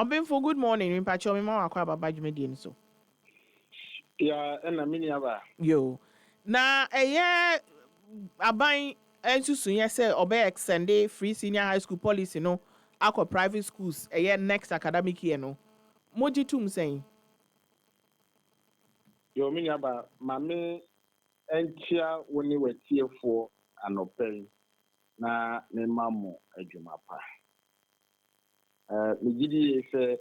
Obenfo, good morning. In Pacho, me ma wakwa baba jumedi so. Yeah, and I mean, Yo. Na aban ensusu ye say obe extend free senior high school policy no akọ private schools next academic year no. Moji tum saying. you mean about Mammy and Chia when you were tear for an open na ne mammo a jumapa. Migidi say,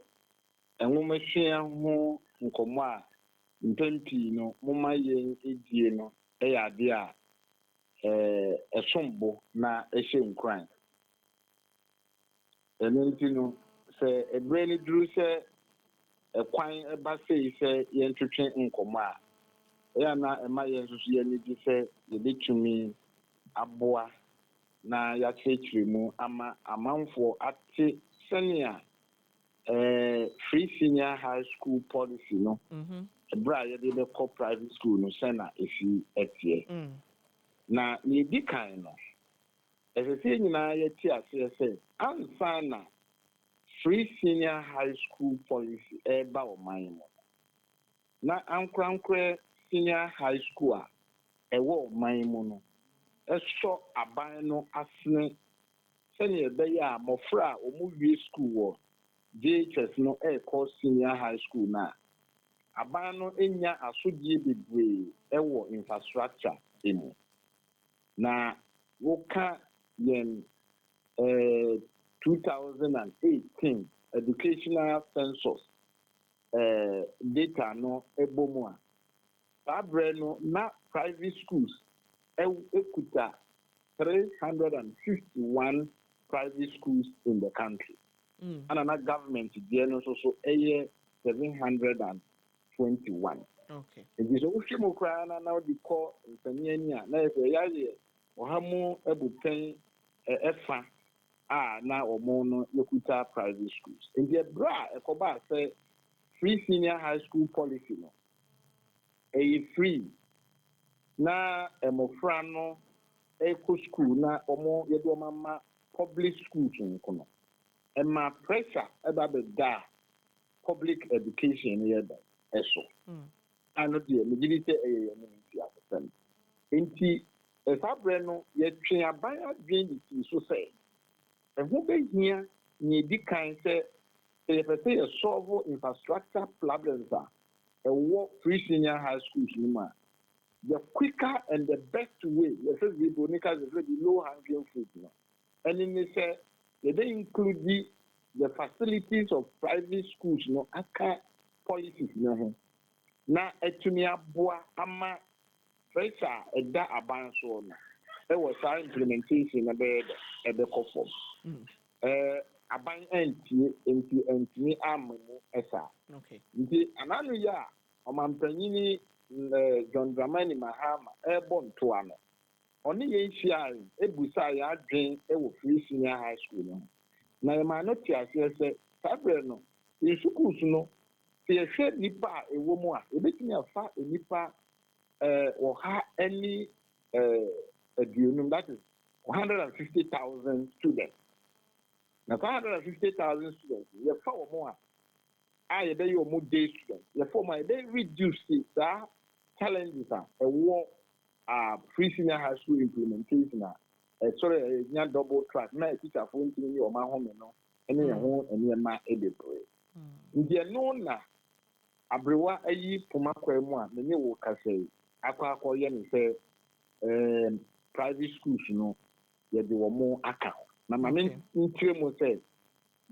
and woman share who nkoma mpempi no moma yen edie no ade a esombo na ehye nkran enti no se ebre ni duru se ekwan eba sei se yen twetwe nkoma a na ema yen so yen di se ye betumi aboa na ya chechire mu ama amanfo ate senia free senior high school policy no bra ye dey call private school no sena efi etie na ye di kan no efefe nyina ye ti ase se ansa na free senior high school policy eba o man mo na ankrankra senior high school a ewo o man mo no eso aban no asene sene ebe ya mofra omu wie school wo JHS no call senior high school na aban no enya asodie bebre ewo infrastructure emu na woka yen 2018 educational census data no ebomu a fabre no na private schools ekuta 351 private schools in the country and another government there no so 721. Okay. It is also more crying now the call in Sanya na efe ohamu ebupen efa na omono lokuta private schools. In the bra ekoba say free senior high school policy no free na emofra no eko school na omo yedo mama public schools nkono ema pressure eba be da public education yeba eso ano de megidite enti afem enti esabre no ye twen aban adwen di so say eho be hia ni di kan say e pese ye solve infrastructure problems a ewo free senior high schools ni ma the quicker and the best way yes we bonika the low hanging fruit no and in say they include the facilities of private schools no aka policies no na etumi aboa ama pressure eda aban so no e was implementation na be conform aban enti amemu esa okay nti ananu ya omampanyini John Dramani Mahama bon toano oni ye hia ebusa ya adwen e free senior high school no na e ma no ti ase se sabre no in schools no ye hwe nipa ewo mu a ebetimi afa nipa ha any aduonum that is 150,000 students na 150,000 students ye fa wo mu a ye be yo mu day students ye for my they reduce that challenges a free senior high school implementation sorry nya double track na teacher for ntimi yo ma home no ene ye ho ene ma edepre ndie no na abrewa ayi poma kwemu a me wo kasai akwa ye ne say private schools no ye de wo mo aka na ma me ntire mo say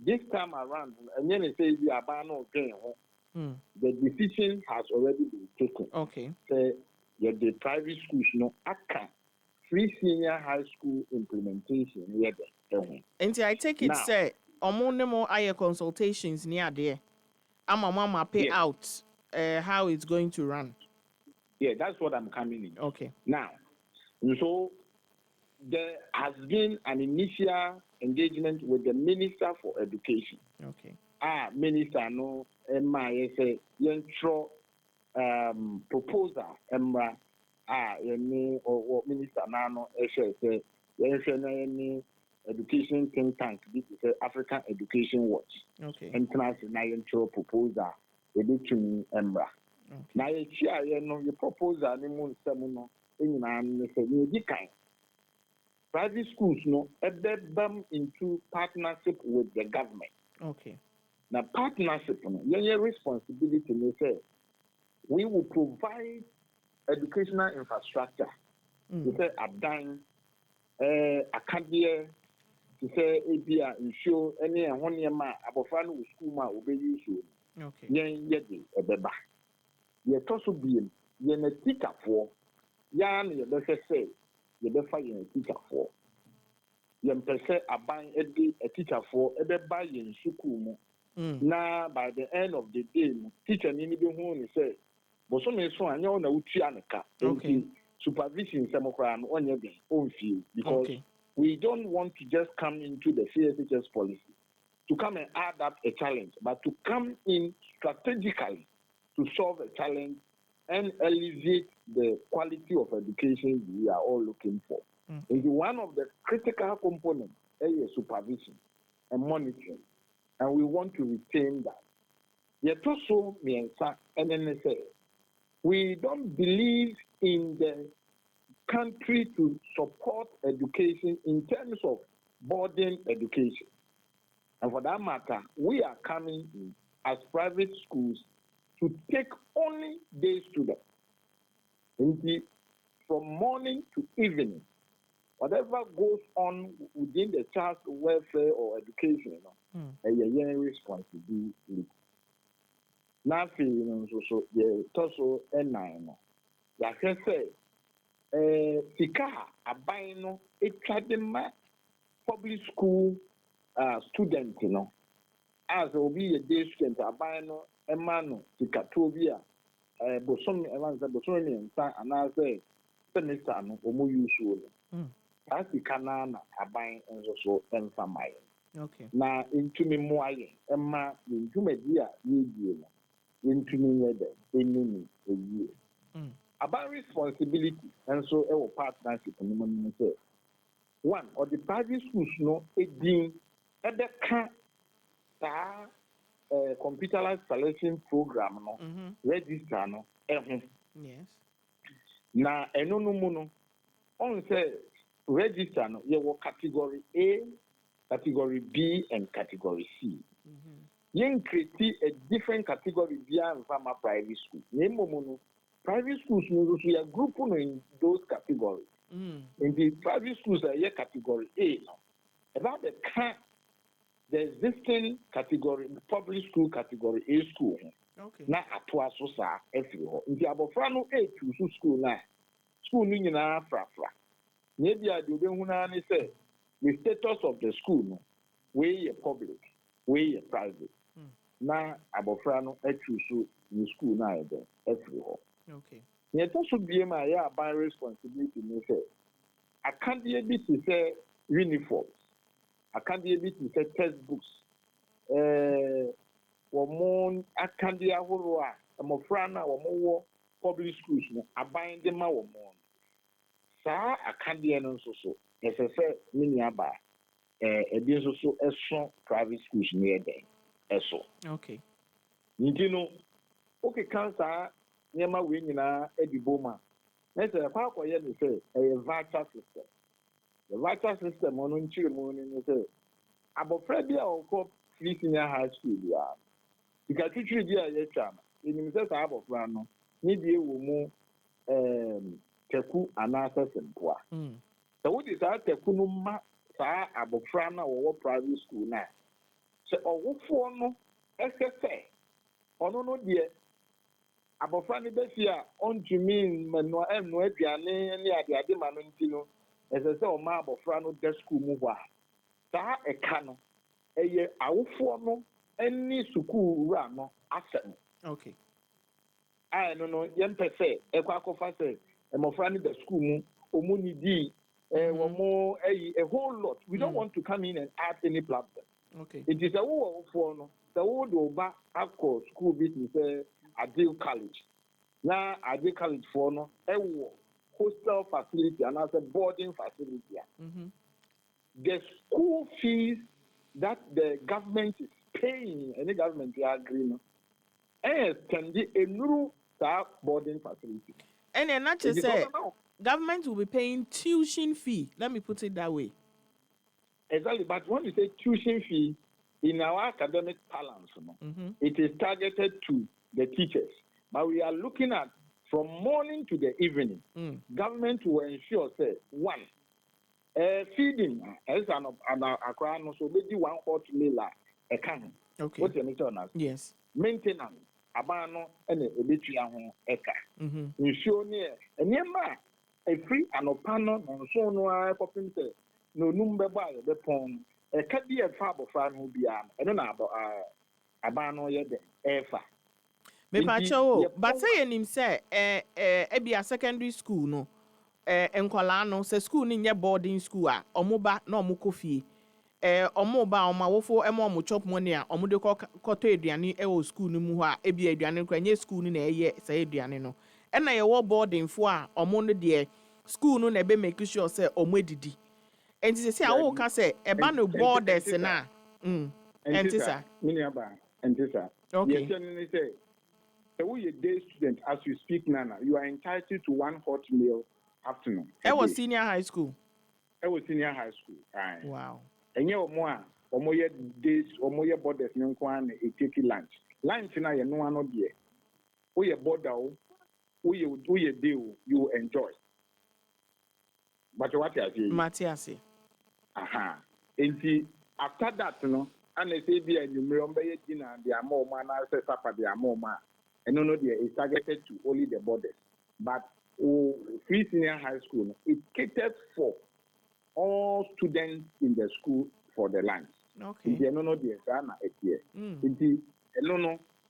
this time around and then say the abano again the decision has already been taken. Okay. Say the private schools no aka free senior high school implementation here there. And I take it say omo aye consultations near there. Mama pay out how it's going to run. Yeah, that's what I'm coming in. Okay. Now, so there has been an initial engagement with the Minister for Education. Okay. Minister no say yentro proposal emra yeni or minister nano say yenhwe na yeni education think tank, this is African Education Watch. Okay. International proposal, we did to Embra. Now, you know, your proposal, the moon seminar, in the kind. Private schools, no, them into partnership with the government. Okay. Now, partnership, no, your responsibility, they say, we will provide educational infrastructure. They say, Abdan, Acadia, to say, ABA, ensure any and 1 year ma, Abofan with school ma, obey you. Okay. Yen yedi, a beba. Ye tosu beam, yen a teacher for, yan, ye better say, ye better yen a teacher for. Yen per se, a buying a teacher for, a beba yen sukumu. Now, by the end of the day, teacher need to be home, say, but some is so I know na uchianaka. Okay. Supervision Samokran on your own field because we don't want to just come into the CSHS policy to come and add up a challenge, but to come in strategically to solve a challenge and elevate the quality of education we are all looking for. And one of the critical components is supervision and monitoring, and we want to retain that. Yet also, and then say, we don't believe in the country to support education in terms of boarding education. And for that matter, we are coming in as private schools to take only day students. Indeed, from morning to evening, whatever goes on within the child's welfare or education, a responsibility. Nothing, so the torso and nine. Like I say, Sika, Abino, a Chadema public school student, as will be a day student, Abino, Emano, Sikatobia, Bosom, Evans, Bosonian, and I say, Senator, Omo usual. As the Canana, Abine, and so, and Famine. Okay. Now, into me, Moye, Emma, into me, dear, you into me, enemy, a year. About responsibility, and so our partnership, and say, one, or the private schools, no, it being at the computerized selection program, no, register, no, yes. Now, no, on say register, no, you were category A, category B, and category C. You create a different category beyond from a private school. Private schools, we are grouping in those categories. In the private schools, are here category A. About the existing category, public school category A school. Okay. Now, at twice so far, everywhere. In the Abofrano A to school now, school meaning a frafra. Maybe I do the say the status of the school, way a public, way a private. Now, Abofrano A to school now, everywhere. Okay. Yet also be my by responsibility. I can't be able to say uniforms. I can't be able to say textbooks. I can't be able to I'm a friend or more public schools. I bind them out more. Sir, I can't be an so. As I said, many about a business so a strong private schools near them. Okay. You know, okay, cancer. Nema winina ediboma. Let's say a vital system. The vital system on unchiri say about Fredia or cop free senior high school. You can teach you the chama. In himself, I have a plan. Maybe you will move Teku and access and poor. So, what is our Tekunuma? Sa abofrana or private school now. So, what for no SSA? Or no, dear. Abofrani besia on to mean no aduane ne ade ma no ntino ese se o ma abofra no de school mu wa saa eka no eye awofo no ani school ra no asem. Okay. I no yem pese ekwa akofa se emofra ni de school mu omuni di wo mo a whole lot. We don't want to come in and add any platform. Okay. It is a wo for no the wo do ba akọ school business Ideal College. Now, Ideal College for no, hostel facility and as a boarding facility. the school fees that the government is paying, any government agree, and can be a new boarding facility. And then not just say government will be paying tuition fee. Let me put it that way. Exactly, but when you say tuition fee, in our academic balance, it is targeted to the teachers. But we are looking at from morning to the evening. Government will ensure, say, one, feeding as an acronym, so maybe 1 hot meal a can. Okay. What's the mission? Yes. Maintenance, abano, and a bit young eka. Ensure near a free and opano, and so no popping say, no number by the pond. A can be a fab of fan who be I don't know about abano yet ever. Me pacho, but say him say be a secondary school no enkwala no say school ni nye boarding school a omoba na omukọ fie omoba omawofo omo chop money a omo de koto aduane e wo school no mu ho a e bia aduane kwa nye school ni na eye say aduane no e na ye wo boarding fo a omo no de school no na be make sure say omo edidi enti say a wo ka say e ba no borders na enti sa miniaba enti sa okay yes say so we a day student as you speak now you are entitled to 1 hot meal afternoon. I was senior high school. Aye. Wow. And you more ye days borders no kwan e take lunch. Lunch na ye no ano de. We border we deal you enjoy. But what you say? Matiasi. Aha. And after that no and they say be you remember ye dinner the amount man say supper the amount man. And no is targeted to only the borders. But free senior high school, it caters for all students in the school for the lunch. Okay. If you don't know the exam,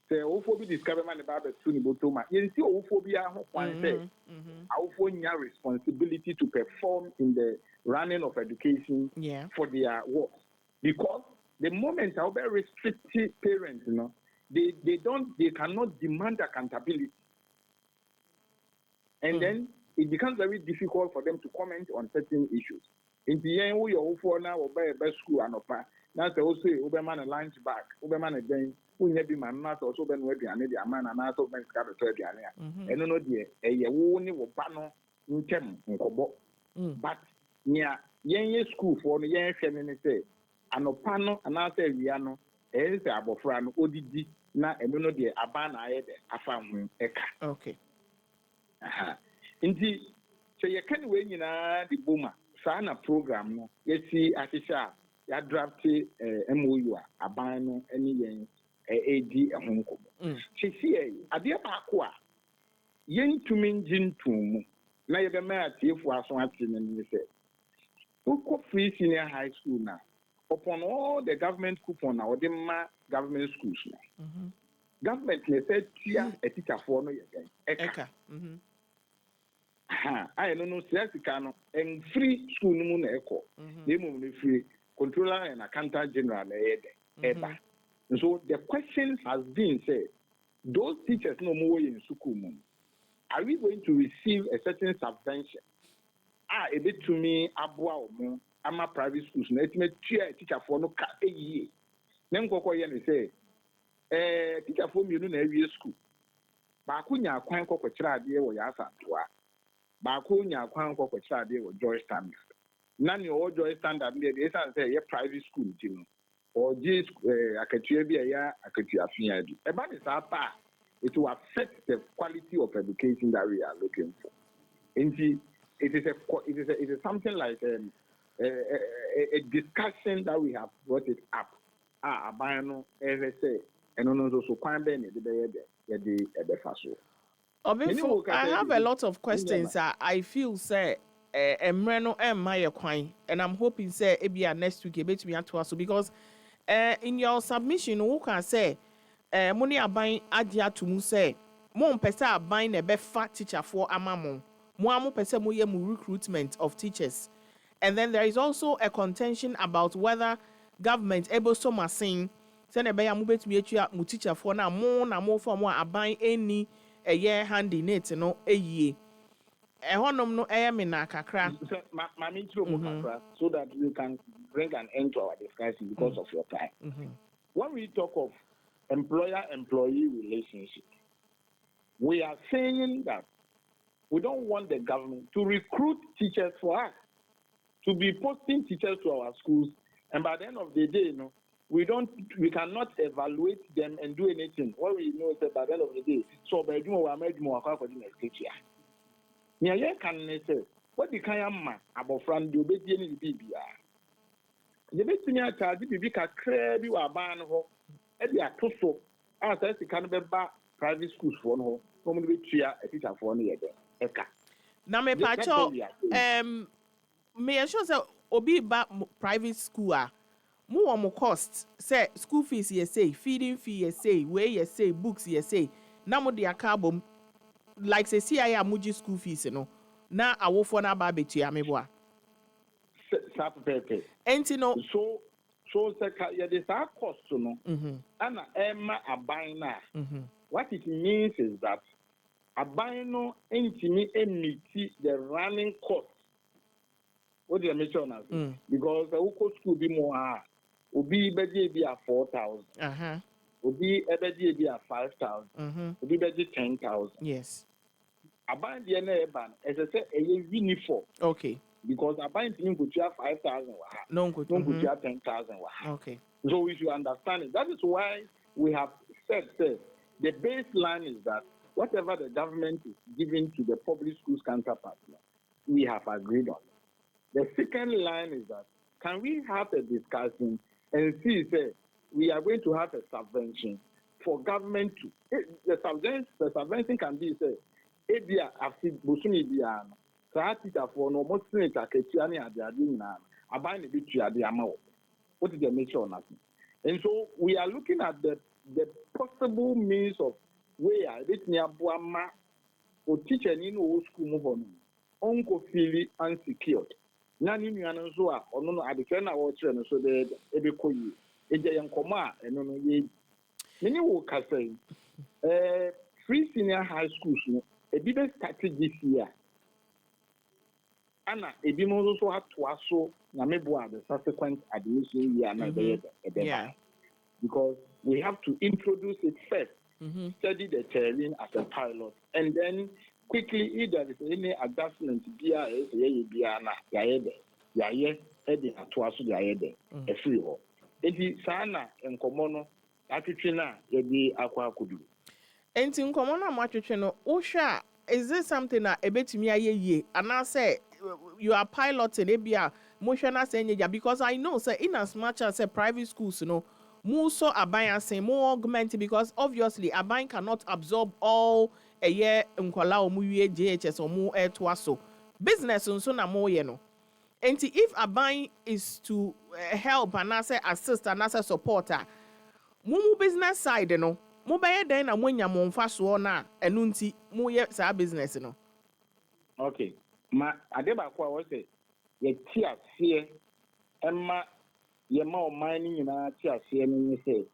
say, Ophobia discover man about the Tuni Botoma. You see, Ophobia, one say, Ophonia responsibility to perform in the running of education for their work. Because the moment how very restricted parents, they cannot demand accountability. And then it becomes very difficult for them to comment on certain issues. In the end, we are for now or by best school and that's also Oberman a lunch back, Oberman again, who never be my master also been working and the man and also been scattered to the area. And no, dear, a woman will banner in Tem in Kobo. But near young school for the young feminine say, and opano and I say, Viano, as the Abofran, ODD, na and no, dear, Abana, I found Eka. Okay. Indeed, so you can't win in the boomer. Sana program no. You see, Atisha, ya drafted MOU, a ban any AD a home. She see a dear Bakwa, yen to mean gin to na you may if was watching and say, who free senior high school now? Upon all the government coupon or the government schools now. Government may say, a teacher for no again. Eka. I don't know, Siakano, and free school moon echo. They move free controller and accountant general. And so the question has been said, those teachers no more in Sukumun. Are we going to receive a certain subvention? A bit to me, Abua, I'm a private school, so let me teacher for no cat a year. Then go and say, teacher for me, you know, every school. Bakunya, Quanco, Chadi, or Yasa. Bakunya Kwanko for child or Joy Standard. None your Joy Standard, they say a private school, or this Akatua, Akatua. About this, it will affect the quality of education that we are looking for. Indeed, it is something like a discussion that we have brought it up. Abano, as I say, and also quite many the faso. Obenfo, I have a lot of questions. I feel say Emreno and Maya Quine, and I'm hoping say Ebia next week a me to us because in your submission, who can say money are buying adia to mu say more pesa buying a befa teacher for amamo. More pesa mo recruitment of teachers. And then there is also a contention about whether government able so much saying send a beya mubet me teacher for now more for more are buying any a year handy net no a year. Ehonom no me na kakra. So that we can bring an end to our discussion because of your time. When we talk of employer-employee relationship, we are saying that we don't want the government to recruit teachers for us, to be posting teachers to our schools, and by the end of the day, we cannot evaluate them and do anything. What we know is that by the end of the day, so by doing what we do, for the next teacher. Nya can say what the kind of man about friend do be any BBA. The best thing I charge be ka credit you are ban ho. E be atoso. As I can be ba private schools for no. Come be tua a teacher for no ye de. Eka. Na me pa cho me sure say obi ba private school a mu wo mo cost say school fees ye say feeding fee ye say we ye say books ye say na mo de akabom like say CI amuji school fees no na awofo na ba betua me boa Pepe. enti no so say ye de sa cost no ana ema aban na what it means is that aban no entimi emiti the running cost. What do you mention as because the local school be more obi beje be 4,000 obi ebeje be 5,000 obi beje 10,000. Yes. Aban the na ban as I say a uniform. Okay. Because aban tin go to 5,000 no go to 10,000 okay. So we should understand it. That is why we have said the baseline is that whatever the government is giving to the public schools counterparts, we have agreed on it. The second line is that can we have a discussion and see say we are going to have a subvention for government to the subvention can be say ebia after bosumi bia no saa teacher for no mo senator ketua ne ade na aban ne bitua de ama wo. What is the nature of nothing? And so we are looking at the possible means of where this niabuama or teacher in no school move on onko feel unsecured. Nani nuano so a ono no adekere na wo kire no so de ebekoyi eje yenkoma a eno no ye meni wo ka say free senior high schools no ebi be start this year ana ebi mo so atoa so na mebo the subsequent admission year na be yeah. Because we have to introduce it first, study the terrain as a pilot, and then quickly, if there is any adjustment, enti nkomo na matwetwe no wohwe a is this something that ebetumi ayeye and I say you are piloting ebia mohwe na say nyeja because I know say in as much as say private schools no more so aban say more augment because obviously aban cannot absorb all a year nkwala o mu wie JHS o mu to so business nso na mo ye no enti if aban is to help and I say assist and I say support mu business side no mo baye den na mo nya mo mfa so na enu nti mo ye sa business no. Okay, ma adeba kwa wo say ye ti ase emma ye ma o man ni nyina ti ase ni say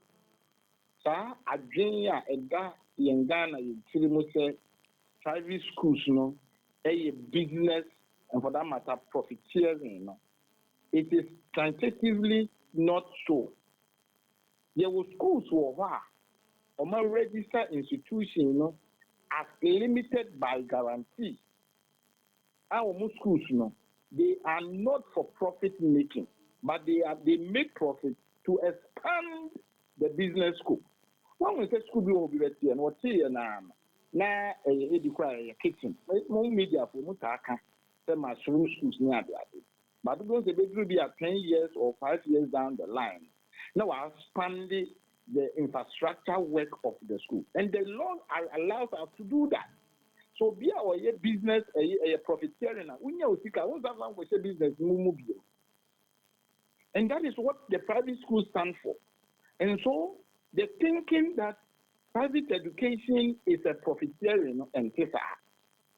sa adwen a eda ye Ghana ye tiri mo say private schools no a business and for that matter profiteering no it is tentatively not so. There were schools who are or registered institution as limited by guarantee. Our schools they are not for profit making, but they make profit to expand the business school. When we say school will be ready and what say na a kitchen. More media for mutaka say mushroom schools near the but because they will be at 10 years or 5 years down the line. Now I expand the infrastructure work of the school. And the law allows us to do that. So be our business a profiteering. We know business and that is what the private schools stand for. And so the thinking that private education is a profiteering and paper.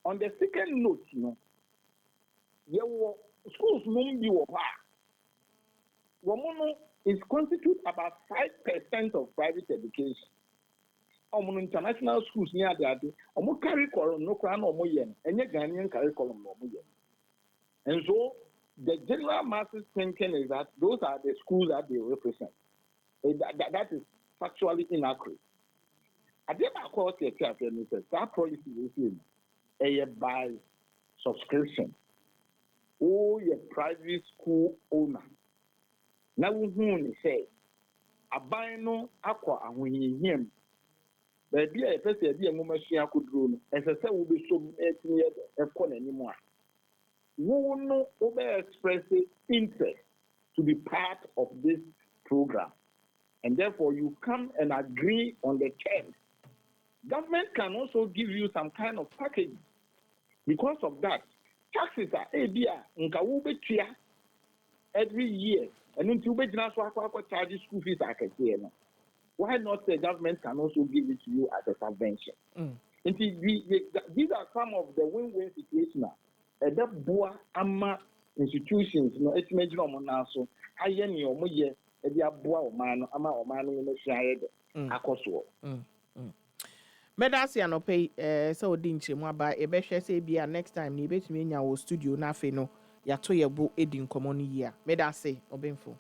On the second note, there were schools is constitute about 5% of private education. international schools near the other, curriculum, no crown or moyen, and your Ghanaian curriculum or moyen. And so the general masses thinking is that those are the schools that they represent. That is factually inaccurate. I did not call it that policy is by subscription. Oh, your private school owner. Now, who say, a bino aqua and when you him. Baby, a person, a woman, she could rule, as I said, will be so 18 years a corner anymore. Who no over express interest to be part of this program. And therefore, you come and agree on the terms. Government can also give you some kind of package. Because of that, taxes are every year. And until we charge school fees, why not the government can also give it to you as a subvention? These are some of the win-win situations. The boa ama institutions, it's major on so I Medasi anope so di nchemu aba e be hwe say bia next time ni betumi nya wo studio na afi no ya to ye bo edi nkomo no yia medasi Obenfo